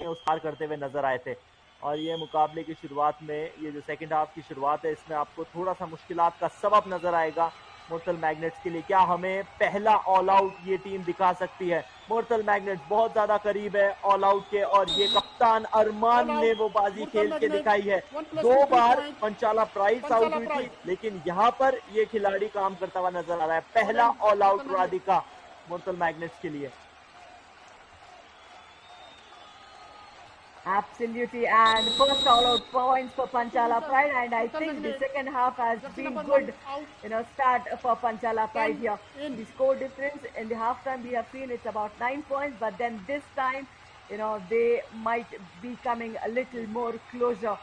उस पार करते हुए नजर आए थे। और ये मुकाबले की शुरुआत में, ये जो सेकंड हाफ की शुरुआत है, इसमें आपको थोड़ा सा मुश्किलात का सबब नजर आएगा मुर्तल मैग्नेट्स के लिए। क्या हमें पहला ऑल आउट ये टीम दिखा सकती है? मुर्तल मैग्नेट्स बहुत ज्यादा करीब है ऑल आउट के, और ये कप्तान अरमान ने वो बाजी खेल के दिखाई है। 2 बार पंचाला प्राइड्स आउट हुई थी, लेकिन यहाँ पर ये खिलाड़ी काम करता हुआ नजर आ रहा है। पहला ऑल आउट राधिका मुर्तल मैग्नेट्स के लिए। Absolutely, and first all out points for Panchala Pride, and I think the second half has been good, start for Panchala Pride here. The score difference in the halftime we have seen it's about 9 points, but then this time, they might be coming a little more closer.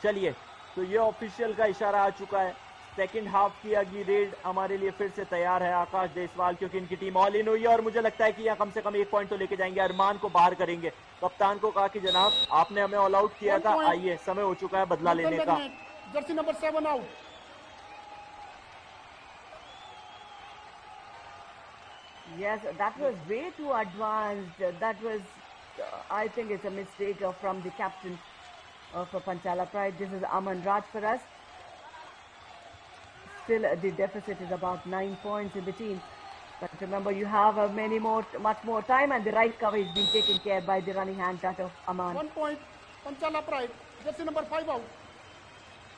चलिए, तो ये official का इशारा आ चुका है। Second half की अगली red हमारे लिए फिर से तैयार है आकाश देसवाल, क्योंकि इनकी टीम ऑल इन हुई है और मुझे लगता है कि यहाँ कम से कम 1 पॉइंट तो लेके जाएंगे। अरमान को बाहर करेंगे। कप्तान को कहा कि जनाब आपने हमें ऑल आउट किया था, आइए समय हो चुका है बदला लेने का। Jersey number 7 out. Yes, that was way too advanced. That was, I think it's a mistake from the captain of Panchala Pride. This is Aman Raj for us. Still, the deficit is about 9 points in the team. But remember, you have much more time, and the right cover is being taken care by the running hand that of Aman. 1 point, Panchala Pride. Jersey number 5 out.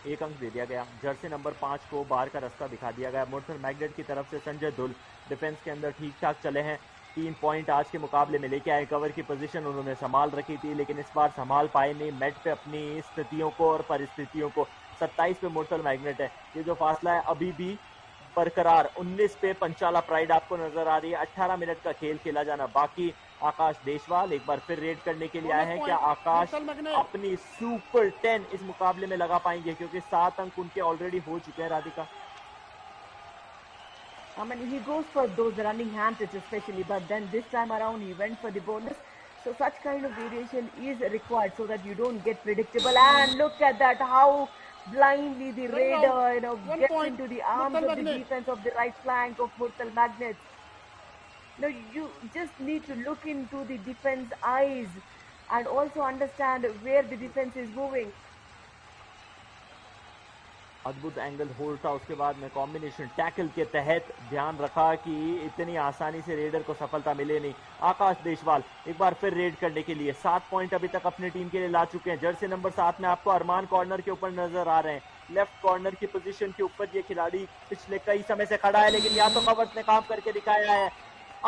1 अंक दे दिया गया। Jersey number 5 को बाहर का रास्ता दिखा दिया गया। मुर्तल मैग्नेट की तरफ से संजय धुल डिफेंस के अंदर ठीक ठाक चले हैं। 3 पॉइंट आज के मुकाबले में लेके आए। कवर की पोजीशन उन्होंने संभाल रखी थी, लेकिन इस बार संभाल पाए नहीं मैट पे अपनी स्थितियों को और परिस्थितियों को। 27 पे मुर्तल मैग्नेट है। ये जो फासला है अभी भी बरकरार। 19 पे पंचाला प्राइड आपको नजर आ रही है। 18 मिनट का खेल खेला जाना बाकी। आकाश देशवाल एक बार फिर रेड करने के लिए आए हैं। क्या आकाश अपनी सुपर 10 इस मुकाबले में लगा पाएंगे? क्योंकि 7 अंक उनके ऑलरेडी हो चुके हैं Radhika. I mean, he goes for those running hand hits especially, but then this time around he went for the bonus. So such kind of variation is required so that you don't get predictable. And look at that, how blindly the raider, gets into the arms of the defense of the right flank of Murthal Magnets. Now you just need to look into the defense eyes and also understand where the defense is moving. अद्भुत angle hold था। उसके बाद में combination tackle के तहत ध्यान रखा कि इतनी आसानी से रेडर को सफलता मिले नहीं। आकाश देशवाल एक बार फिर रेड करने के लिए 7 पॉइंट अभी तक अपनी टीम के लिए ला चुके हैं। जर्सी नंबर 7 में आपको अरमान कॉर्नर के ऊपर नजर आ रहे हैं। लेफ्ट कॉर्नर की पोजीशन के ऊपर ये खिलाड़ी पिछले कई समय से खड़ा है, लेकिन या तो कवर्स ने काम करके दिखाया है।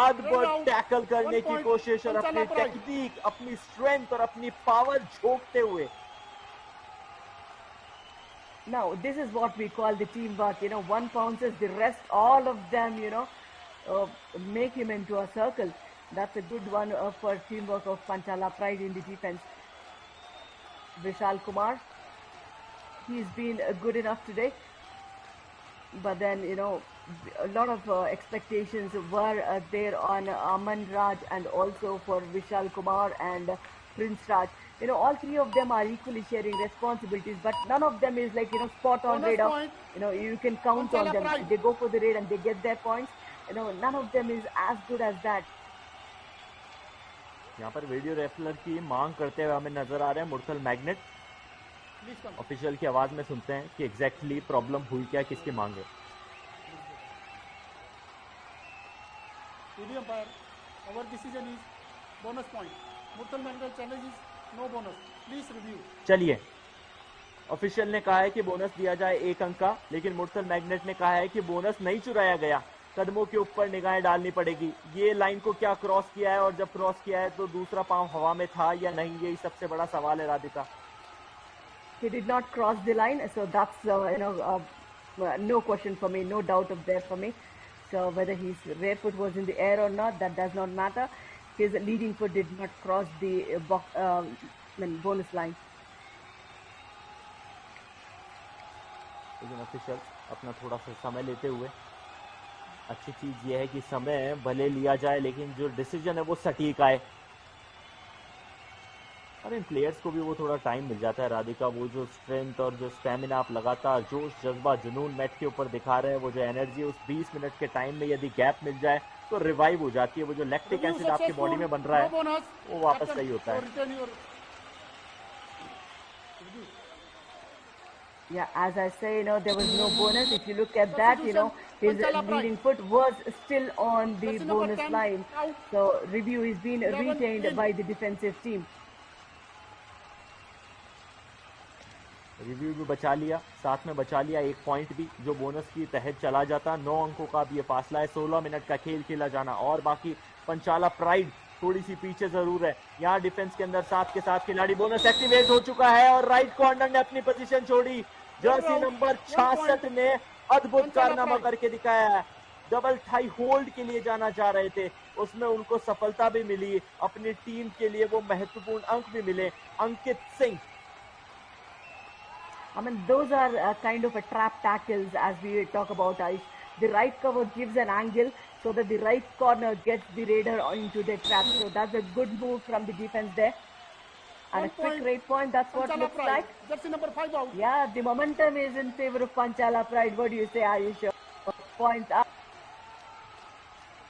अद्भुत टैकल करने की कोशिश और अपनी टेक्निक, अपनी स्ट्रेंथ और अपनी पावर झोंकते हुए। Now, this is what we call the teamwork. One pounces, the rest, all of them, make him into a circle. That's a good one for teamwork of Panchala Pride in the defense. Vishal Kumar, he's been good enough today. But then, a lot of expectations were there on Aman Raj and also for Vishal Kumar and Prince Raj. All 3 of them are equally sharing responsibilities, but none of them is like, spot on radar. You can count on them. They go for the raid and they get their points. None of them is as good as that. यहाँ पर video रेफलर की मांग करते हुए हमें नजर आ रहे हैं मुर्तल मैग्नेट। ऑफिशियल की आवाज में सुनते हैं कि एग्जैक्टली प्रॉब्लम हुई क्या, किसकी मांग है। Our decision is bonus point. Murthal Magnet challenges no bonus. Please review. चलिए, ऑफिशियल ने कहा है कि बोनस दिया जाए 1 अंक का, लेकिन मुर्तल मैग्नेट ने कहा है कि बोनस नहीं चुराया गया। कदमों के ऊपर निगाहें डालनी पड़ेगी। ये लाइन को क्या क्रॉस किया है, और जब क्रॉस किया है तो दूसरा पांव हवा में था या नहीं, यही सबसे बड़ा सवाल है Radhika. He did not cross the line, so that's no question for me, no doubt of there for me. So whether his rear foot was in the air or not, that does not matter. His leading foot did not cross the bonus line. लेकिन official अपना थोड़ा सा समय लेते हुए, अच्छी चीज ये है कि समय भले लिया जाए लेकिन जो डिसीजन है वो सटीक आए, और इन प्लेयर्स को भी वो थोड़ा टाइम मिल जाता है राधिका। वो जो स्ट्रेंथ और जो स्टेमिना आप लगातार जोश जज्बा जुनून मैट के ऊपर दिखा रहे हैं, वो जो एनर्जी उस 20 मिनट के टाइम में यदि गैप मिल जाए तो रिवाइव हो जाती है, वो जो लैक्टिक Review एसिड आपकी बॉडी successful, में बन रहा no है bonus. वो वापस Captain, सही होता है। return your Yeah, as I say, there was no bonus. If you look at that, substitution. his Panchala leading Pride. foot was still on the Jersey number bonus 10 line. out. So review is being 11 retained in. by the defensive team. Review भी बचा लिया, साथ में बचा लिया एक point भी जो बोनस की तहत चला जाता। 9 अंकों का अब ये फासला है, 16 मिनट का खेल खेला जाना और बाकी पंचाला प्राइड थोड़ी सी पीछे जरूर है। यहाँ डिफेंस के अंदर साथ के साथ खिलाड़ी, बोनस एक्टिवेट हो चुका है और राइट कॉर्नर ने अपनी पोजीशन छोड़ी। जर्सी नंबर 66 ने अद्भुत कारनामा करके दिखाया है। डबल थाई होल्ड के लिए जाना चाह रहे थे, उसमें उनको सफलता भी मिली, अपनी टीम के लिए वो महत्वपूर्ण अंक भी मिले। Ankit Singh, I mean, those are kind of a trap tackles as we talk about, Aish. The right cover gives an angle so that the right corner gets the raider into the trap. So that's a good move from the defense there. And a quick rate point, that's what it looks like. Jersey number 5 out. Yeah, the momentum is in favor of Panchala Pride. What do you say, Ayush? Points up.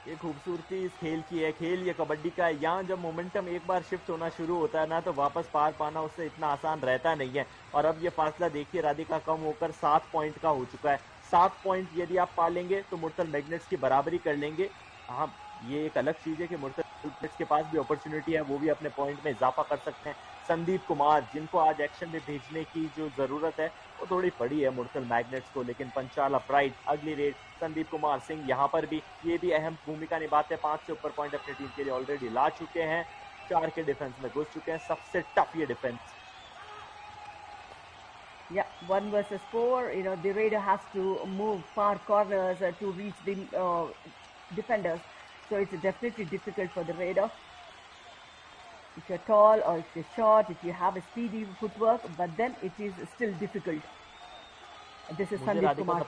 ये खूबसूरती इस खेल की है, खेल ये कबड्डी का है। यहाँ जब मोमेंटम एक बार शिफ्ट होना शुरू होता है ना, तो वापस पार पाना उससे इतना आसान रहता नहीं है। और अब ये फासला देखिए राधिका कम होकर 7 पॉइंट का हो चुका है। 7 पॉइंट यदि आप पा लेंगे तो मुर्तल मैग्नेट्स की बराबरी कर लेंगे। हाँ, ये एक अलग चीज है कि मुर्तल मैग्नेट्स के पास भी अपॉर्चुनिटी है, वो भी अपने पॉइंट में इजाफा कर सकते हैं। संदीप कुमार, जिनको आज एक्शन में भेजने की जो जरूरत है वो थोड़ी पड़ी है मुर्तल मैग्नेट्स को, लेकिन पंचाला प्राइड अगली रेड संदीप कुमार सिंह यहाँ पर भी ये भी अहम भूमिका निभाते हैं। 5 से ऊपर पॉइंट अपनी टीम के लिए ऑलरेडी ला चुके हैं, 4 के डिफेंस में घुस चुके हैं। सबसे टफ ये defence. Yeah, 1 versus 4. The raider has to move far corners to reach the defenders. So it's definitely difficult for the raider. If you're tall or if you're short, if you have a speedy footwork, but then it is still difficult. This is Sandeep Kumar.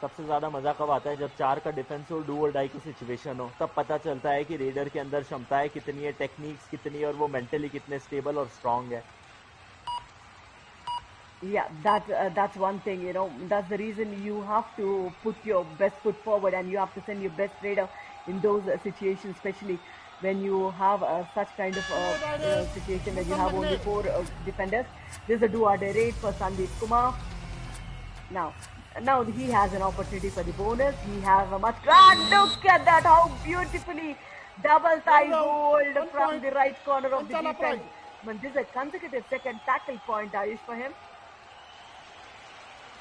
सबसे ज्यादा मजा कब आता है? जब 4 का defence हो, do और डाई की सिचुएशन हो, तब पता चलता है कि रेडर के अंदर क्षमताएं कितनी है, टेक्निक्स कितनी है और वो मेंटली कितने स्टेबल और स्ट्रांग है। Yeah, that's one thing, that's the reason you have to put your best foot forward and you have to send your best raider in those situations, especially when you have such kind of situation that you have only 4 defenders. This is a do-or-die raid for Sandeep Kumar. Now he has an opportunity for the bonus. He has a much look at that, how beautifully double thigh hold from the right corner of the defense. But this is a consecutive second tackle point, Ayush, for him.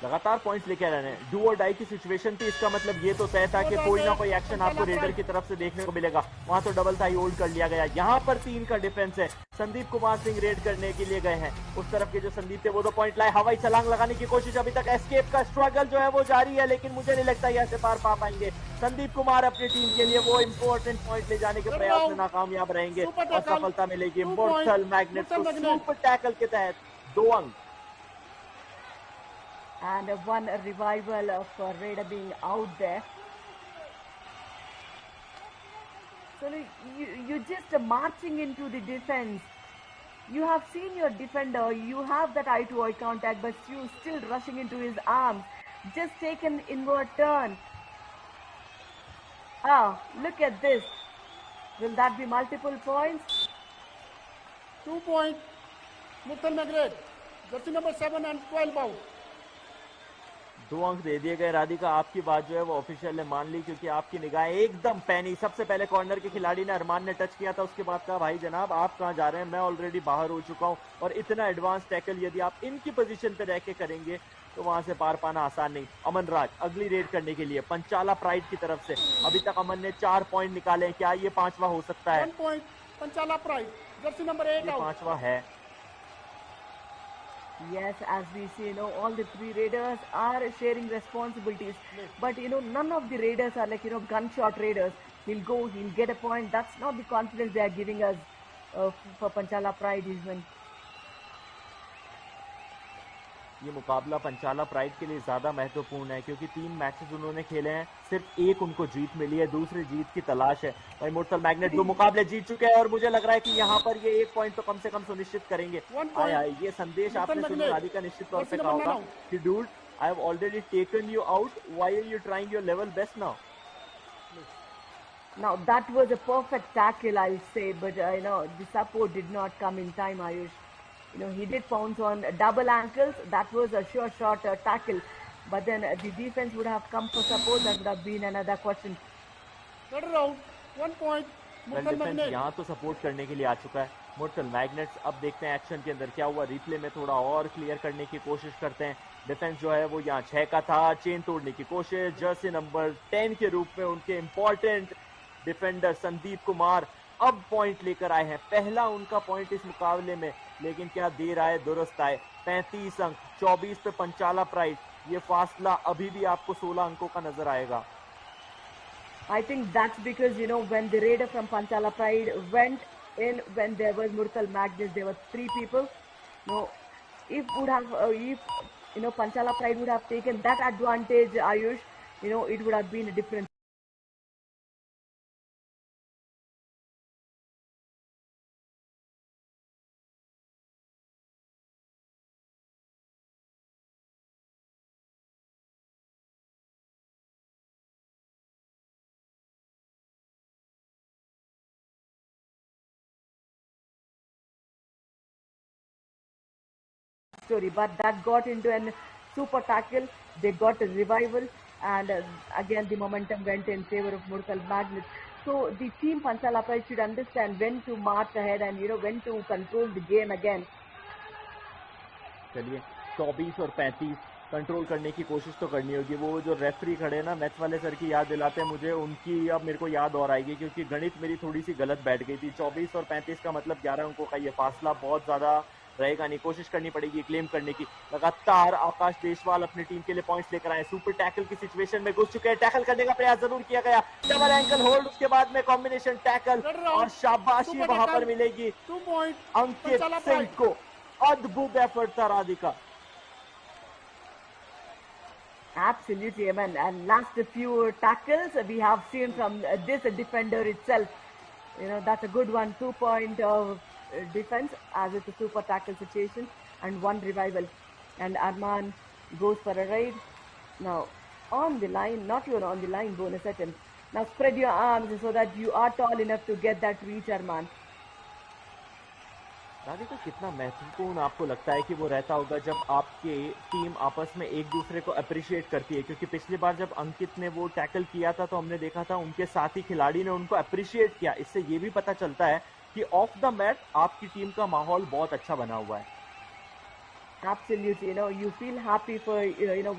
लगातार points लेके आ रहे हैं। Do और die की situation थी, इसका मतलब ये तो तय था कि कोई ना कोई एक्शन आपको रेडर की तरफ से देखने को मिलेगा। वहां तो डबल थाई होल्ड कर लिया गया। यहाँ पर 3 का डिफेंस है। संदीप कुमार सिंह रेड करने के लिए गए हैं। उस तरफ के जो संदीप थे वो तो पॉइंट लाए, हवाई छलांग लगाने की कोशिश, अभी तक एस्केप का स्ट्रगल जो है वो जारी है, लेकिन मुझे नहीं लगता यहाँ से पार पा पाएंगे। संदीप कुमार अपनी टीम के लिए वो इंपॉर्टेंट पॉइंट ले जाने के प्रयास में नाकामयाब रहेंगे और सफलता मिलेगी मुर्थल मैग्नेट्स को सुपर टैकल के तहत 2 अंक। And one revival of Raider being out there. So you just marching into the defense. You have seen your defender, you have that eye-to-eye contact, but you still rushing into his arms. Just take an inward turn. Look at this. Will that be multiple points? 2 point. Murthal Magnet. Jersey number 7 and 12 out. 2 अंक दे दिए गए। राधिका, आपकी बात जो है वो official ने मान ली, क्योंकि आपकी निगाहें एकदम पैनी। सबसे पहले कॉर्नर के खिलाड़ी ने, अरमान ने टच किया था, उसके बाद कहा भाई जनाब आप कहां जा रहे हैं, मैं ऑलरेडी बाहर हो चुका हूं। और इतना एडवांस टैकल यदि आप इनकी पोजीशन पे रह के करेंगे तो वहां से पार पाना आसान नहीं। अमन राज अगली रेड करने के लिए पंचाला प्राइड की तरफ से। अभी तक अमन ने 4 पॉइंट निकाले, क्या ये 5वां हो सकता है? 1 point. Panchala Pride. Jersey number 8 out. 5वां है। Yes, as we see, all the 3 raiders are sharing responsibilities. But, none of the raiders are like, gunshot raiders. He'll go, he'll get a point. That's not the confidence they are giving us for Panchala Pride even. ये मुकाबला पंचाला pride के लिए ज्यादा महत्वपूर्ण है, क्योंकि 3 matches उन्होंने खेले हैं, सिर्फ 1 उनको जीत मिली है, दूसरी जीत की तलाश है। भाई मुर्तल मैग्नेट 2 मुकाबले जीत चुके हैं और मुझे लग रहा है कि यहाँ पर ये 1 पॉइंट तो कम से कम सुनिश्चित करेंगे। ये संदेश आपने सुना, राधिका निश्चित तौर पे कहा होगा कि dude, I have already taken you out, why are you trying your level best now? Now that was a perfect tackle, I'll say, but the support did not come in time, Ayush. He did pounce on double ankles. That was a sure shot tackle, but then the defense would have come for support. That would have been another question. Better out. 1 point. Well Murthal defence Magnet. यहाँ तो support करने के लिए आ चुका है मुर्तल magnets. अब देखते हैं एक्शन के अंदर क्या हुआ, रिप्ले में थोड़ा और क्लियर करने की कोशिश करते हैं। डिफेंस जो है वो यहाँ 6 का था, चेन तोड़ने की कोशिश। जर्सी नंबर 10 के रूप में उनके इंपॉर्टेंट डिफेंडर संदीप कुमार अब पॉइंट लेकर आए हैं, पहला उनका पॉइंट इस मुकाबले में। लेकिन क्या देर आए दुरुस्त आए, 35 अंक 24 पे पंचाला प्राइड। ये फासला अभी भी आपको 16 अंकों का नजर आएगा। I think that's because when the raider from Panchala Pride went in, when there was Murthal Magnus, there were 3 people. If Panchala Pride would have taken that advantage, Ayush, it would have been a different. Story, but that got into a super tackle. They got a revival, and again the momentum went in favor of Murthal Magnus. So the team Panchala Pride should understand when to march ahead and when to control the game again. चलिए 24 और 35 control करने की कोशिश तो करनी होगी। वो जो रेफरी खड़े ना मैच वाले सर की याद दिलाते हैं मुझे, उनकी अब मेरे को याद और आएगी क्योंकि गणित मेरी थोड़ी सी गलत बैठ गई थी। 24 और 35 का मतलब 11 अंकों का ये फासला बहुत ज्यादा रहेगा नहीं, कोशिश करनी पड़ेगी क्लेम करने की। लगातार आकाश देशवाल अपनी टीम के लिए पॉइंट्स लेकर आए, सुपर टैकल की सिचुएशन में घुस चुके हैं, टैकल करने का प्रयास जरूर किया गया, डबल एंकल होल्ड, उसके बाद में कॉम्बिनेशन टैकल और शाबाशी वहां पर मिलेगी अंकित सिंह को। अद्भुत एफर्ट था Radhika. Absolutely, man. And last few tackles we have seen from this defender itself. That's a good one. 2-point defense as it's a super tackle situation and 1 revival. And Arman goes for a raid. Now on the line, not even on the line, bonus attempt. Now spread your arms so that you are tall enough to get that reach, Arman. Radhika कितना महत्वपूर्ण आपको लगता है कि वो रहता होगा जब आपके टीम आपस में एक दूसरे को अप्रिशिएट करती है? क्योंकि पिछली बार जब अंकित ने वो टैकल किया था तो हमने देखा था उनके साथी खिलाड़ी ने उनको अप्रिशिएट किया। इससे ये भी पता चलता है कि ऑफ द मैट आपकी टीम का माहौल बहुत अच्छा बना हुआ है। Absolutely, you feel happy for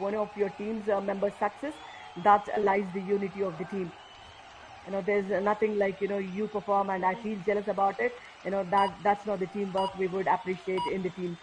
one of your team's members' success. That lies the unity of the team. There's nothing like you perform and I feel jealous about it. That's not the teamwork we would appreciate in the team.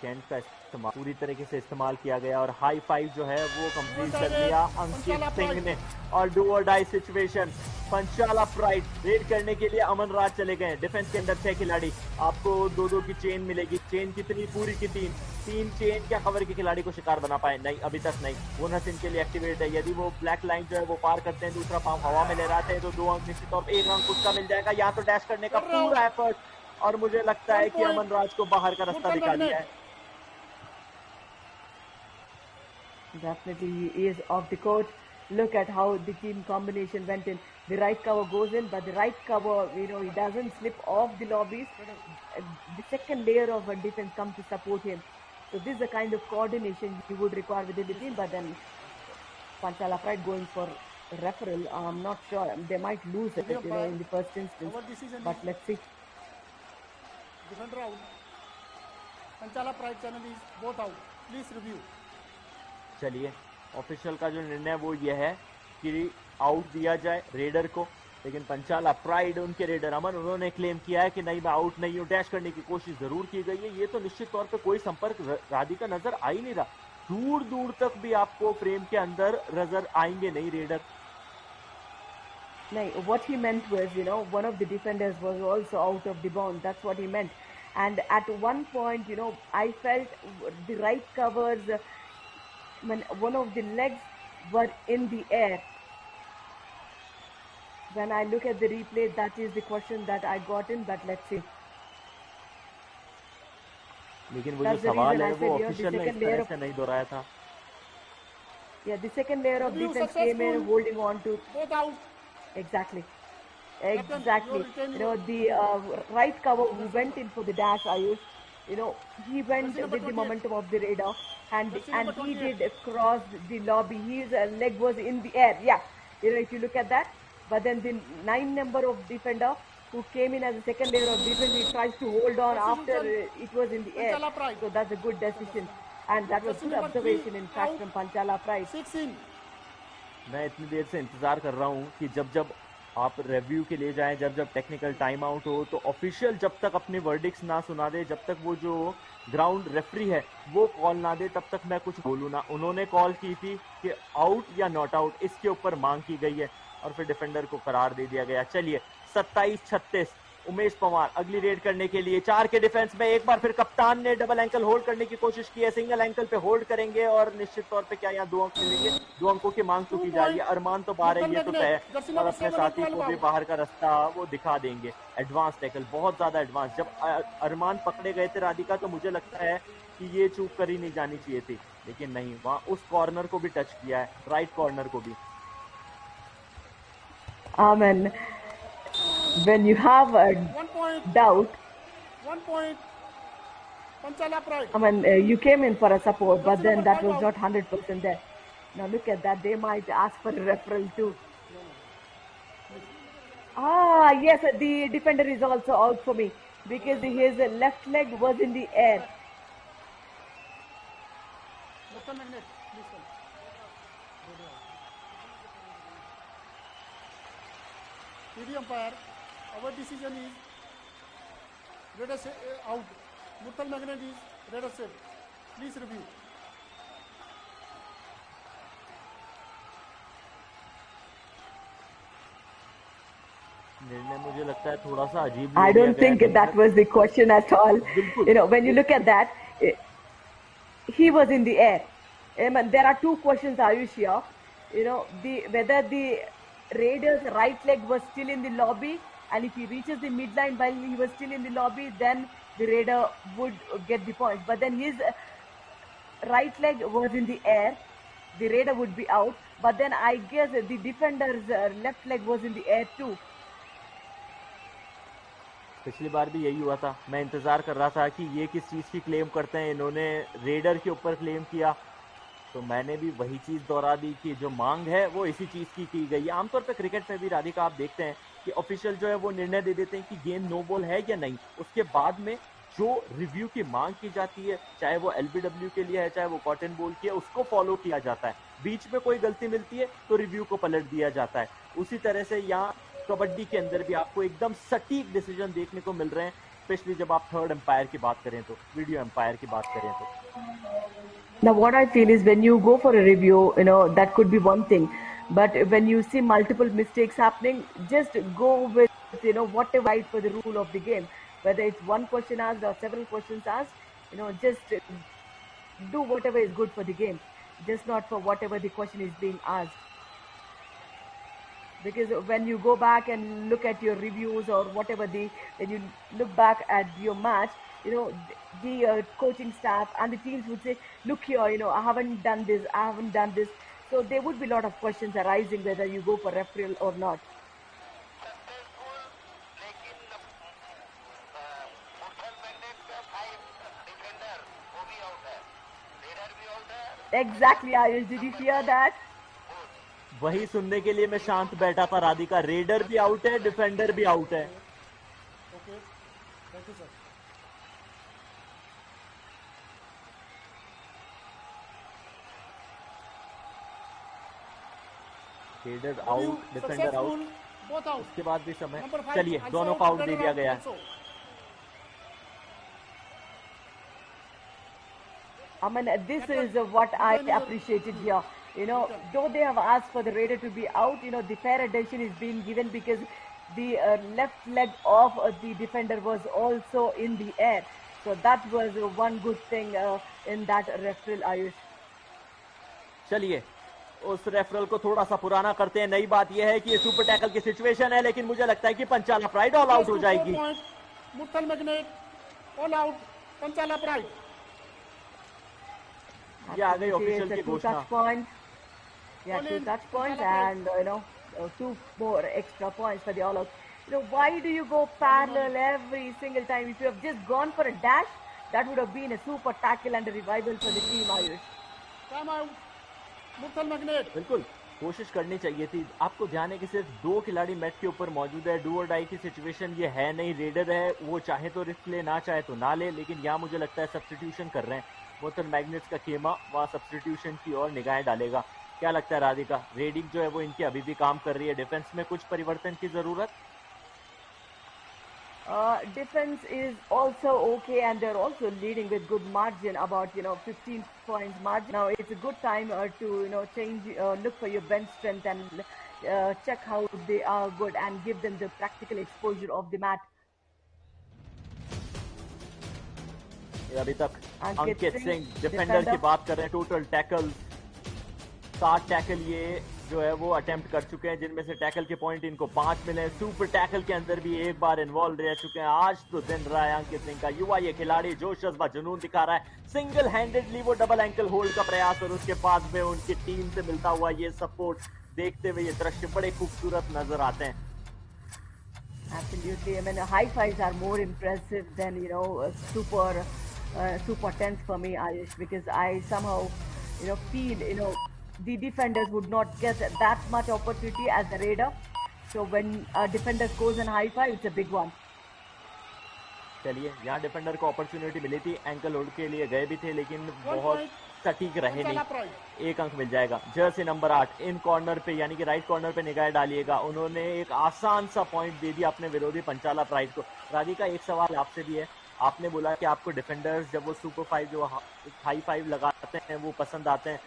कैंट का इस्तेमाल पूरी तरीके से इस्तेमाल किया गया और हाई फाइव जो है वो कंप्लीट कर लिया अंकित सिंह ने। और डू और डाई सिचुएशन, पंचाला प्राइड रेड करने के लिए अमन राज चले गए। डिफेंस के अंदर 6 खिलाड़ी, आपको 2-2 की चेन मिलेगी। चेन कितनी? पूरी की 3 चेन। क्या कवर के खिलाड़ी को शिकार बना पाए? नहीं, अभी तक नहीं। बोनस इनके लिए एक्टिवेट है। यदि वो ब्लैक लाइन जो है वो पार करते हैं, दूसरा पांव हवा में लहराते हैं तो 2 अंक निश्चित तौर पर 1 अंक उसका मिल जाएगा। यहाँ तो डैश करने का पूरा एफर्ट और मुझे लगता है कि अमन राज को बाहर का रास्ता दिखा दिया है। Definitely he is off the court. Look at how the team combination went in. The right cover goes in, but the right cover, he doesn't slip off the lobbies. The second layer of defense comes to support him. So this is the kind of coordination you would require within the team. But then Panchala Pride going for referral. I'm not sure. They might lose it, in the first instance. But let's see. Defender out. Panchala Pride channel is both out. Please review. चलिए official का जो निर्णय वो ये है कि out दिया जाए रेडर को, लेकिन पंचाला प्राइड उनके रेडर अमन उन्होंने क्लेम किया है कि नहीं मैं आउट नहीं हूँ। डैश करने की कोशिश जरूर की गई है। ये तो निश्चित तौर पे कोई संपर्क राधिका नजर आ ही नहीं रहा। दूर दूर तक भी आपको फ्रेम के अंदर नजर आएंगे नहीं रेडर। नहीं, what he meant was, one of the defenders was also out of the bounds. That's what he meant. And at one point, I felt the right covers, when one of the legs were in the air. When I look at the replay, that is the question that I got in, but let's see. लेकिन वो जो सवाल है वो official ने इस तरह से नहीं दोहराया था। Yeah, the second layer of Review defense came in, successful. holding on to. Both out. Exactly. Captain, Exactly. you retain You your know, the right cover who went in for the dash, Ayush, you know, he went Jersey number with the 28. momentum of the radar, Jersey and number he 28. did cross the lobby. His leg was in the air. Yeah, you know, if you look at that. But then the 9 number of defender who came in as a second layer of defense, he tries to hold on after Substitution. it was in the air. Panchala Pride. So that's a good decision. And that was Jersey good number 3 observation, in fact, out. from Panchala Pride. 6 in. मैं इतनी देर से इंतजार कर रहा हूँ कि जब जब आप रिव्यू के लिए जाएं, जब जब टेक्निकल टाइम आउट हो, तो ऑफिशियल जब तक अपने वर्डिक्स ना सुना दे, जब तक वो जो ग्राउंड रेफरी है वो कॉल ना दे, तब तक मैं कुछ बोलूँ ना। उन्होंने कॉल की थी कि आउट या नॉट आउट, इसके ऊपर मांग की गई है और फिर डिफेंडर को करार दे दिया गया। चलिए 27-36 उमेश पवार अगली रेड करने के लिए 4 के डिफेंस में। एक बार फिर कप्तान ने डबल एंकल होल्ड करने की कोशिश की है, सिंगल एंकल पे होल्ड करेंगे और निश्चित तौर पे क्या यहाँ 2 अंक मिलेंगे। 2 अंकों की मांग तो की जा रही है, अरमान तो बाहर है, ये तो तय है, और अपने साथी को भी बाहर का रास्ता वो दिखा देंगे। एडवांस टैकल, बहुत ज्यादा एडवांस। जब अरमान पकड़े गए थे राधिका, तो मुझे लगता है कि ये चूक कर ही नहीं जानी चाहिए थी, लेकिन नहीं, वहां उस कॉर्नर को भी टच किया है, राइट कॉर्नर को भी। Amen. When you have a 1 point. doubt, 1 point. Panchala Pride. I mean, you came in for a support, but then that was not 100% there. Now look at that. They might ask for a referral too. Ah, yes, the defender is also out for me because his left leg was in the air. Murthal Magnet. Please come. PD umpire, our decision is red as out. Murthal Magnet is red as set. Please review. निर्णय मुझे लगता है थोड़ा सा अजीब। I don't think that was the question at all. You know, when you look at that, he was in the air. There are 2 questions, Ayush, here. You know, whether the Raiders' right leg was still in the lobby, and if he reaches the midline while he was still in the lobby, then the Raider would get the point. But then his right leg was in the air, the Raider would be out. But then I guess the defender's left leg was in the air too. पिछली बार भी यही हुआ था। मैं इंतजार कर रहा था कि ये किस चीज की क्लेम करते हैं। इन्होंने रेडर के ऊपर क्लेम किया, तो मैंने भी वही चीज दोहरा दी कि जो मांग है वो इसी चीज की गई है। आमतौर पे क्रिकेट में भी राधिका आप देखते हैं कि ऑफिशियल जो है वो निर्णय दे देते हैं कि गेंद नो बॉल है या नहीं, उसके बाद में जो रिव्यू की मांग की जाती है, चाहे वो एलबीडब्ल्यू के लिए है, चाहे वो कॉटन बॉल की है, उसको फॉलो किया जाता है। बीच में कोई गलती मिलती है तो रिव्यू को पलट दिया जाता है। उसी तरह से यहाँ कबड्डी के अंदर भी आपको एकदम सटीक डिसीजन देखने को मिल रहे हैं, स्पेशली जब आप थर्ड एम्पायर की बात करें तो, वीडियो एम्पायर की बात करें तो। Now what I feel is when you go for a review, you know, that could be one thing, but when you see multiple mistakes happening, just go with, you know, whatever right for the rule of the game, whether it's one question asked or several questions asked, you know, just do whatever is good for the game, just not for whatever the question is being asked. Because when you go back and look at your reviews or whatever, when you look back at your match, you know, the coaching staff and the teams would say, look here, you know, I haven't done this, I haven't done this. So there would be a lot of questions arising whether you go for referral or not. Exactly, Ayush, did you hear that? वही सुनने के लिए मैं शांत बैठा था Radhika. Raider भी out है, डिफेंडर भी आउट है। Okay. Thank you, sir. Raider out, defender out, Both out. उसके बाद भी समय। Number 5 चलिए also दोनों को आउट दे दिया गया है। also. I mean, this is what I appreciated here. You know, though they have asked for the Raider to be out, you know, the fair attention is being given because the left leg of the defender was also in the air. So that was one good thing in that referral, Ayush. चलिए उस referral को थोड़ा सा पुराना करते हैं। नई बात यह है कि ये सुपर टैकल की सिचुएशन है, लेकिन मुझे लगता है कि पंचाला प्राइड ऑल आउट हो जाएगी। मुर्थल मैग्नेट ऑल आउट, पंचाला प्राइड। ये आ गई ऑफिशियल की घोषणा। Yeah, All 2 in. touch points Panchala and 2 more extra points for the all out. Why do you go parallel every single time? If you have just gone for a dash, that would have been a super tackle and a revival for the team, Ayush. Time out. Murthal Magnet. बिल्कुल कोशिश करनी चाहिए थी। आपको ध्यान है कि सिर्फ 2 खिलाड़ी मैट के ऊपर मौजूद है। डू और डाई की सिचुएशन ये है नहीं। रेडर है, वो चाहे तो रिस्क ले, ना चाहे तो ना ले, लेकिन यहाँ मुझे लगता है सब्स्टिट्यूशन कर रहे हैं। मुर्थल मैग्नेट्स का खेमा वहाँ सब्स्टिट्यूशन की ओर निगाहें डालेगा। क्या लगता है राधिका, रेडिंग जो है वो इनकी अभी भी काम कर रही है? डिफेंस में कुछ परिवर्तन की जरूरत? Defense is also okay, and they're also leading with good margin, about 15 points margin. Now it's a good time to change, look for your bench strength and check how they are good and give them the practical exposure of the mat. अभी तक Ankit Singh defender defender की बात कर रहे हैं। Total tackle 7 tackle ये जो है वो अटेम्प्ट कर चुके हैं, जिनमें से टैकल के पॉइंट इनको 5 मिले। सुपर टैकल के अंदर भी एक बार इन्वॉल्व रह चुके हैं। आज तो दिन रहा है अंकित सिंह का। युवा ये खिलाड़ी जोश जज्बा जुनून दिखा रहा है। सिंगल हैंडेडली वो डबल एंकल होल्ड का प्रयास और उसके बाद में उनकी टीम से मिलता हुआ ये सपोर्ट देखते हुए ये दृश्य बड़े खूबसूरत नजर आते हैं। Absolutely. I mean, high fives are more impressive than super tense for me, Ayush, because I somehow feel the defenders would not get that much opportunity as the raider. So when a defender scores an high five, it's a big one. चलिए, यहाँ defender को opportunity मिली थी, ankle hold के लिए गए भी थे, लेकिन बहुत सटीक रहे नहीं। 1 अंक मिल जाएगा। जर्सी नंबर 8 इन कॉर्नर पे यानी कि राइट कॉर्नर पे निगाह डालिएगा। उन्होंने एक आसान सा पॉइंट दे दिया अपने विरोधी पंचाला प्राइड को। राधिका, एक सवाल आपसे भी है। आपने बोला कि आपको डिफेंडर्स जब वो सुपर 5 जो हाई 5 लगाते हैं वो पसंद आते हैं।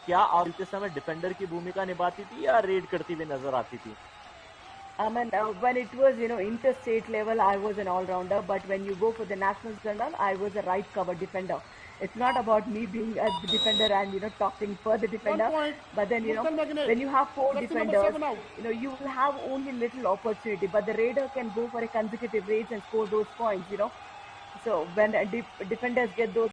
क्या आप इस समय डिफेंडर की भूमिका निभाती थी या रेड करती हुई नजर आती थी? I mean, when it was interstate level, I was an all-rounder. But when you go for the nationals and all, I was a right cover defender. It's not about me being a defender and talking for the defender. But then when you have 4 defenders, you will have only little opportunity. But the raider can go for a consecutive raids and score those points. So when defenders get those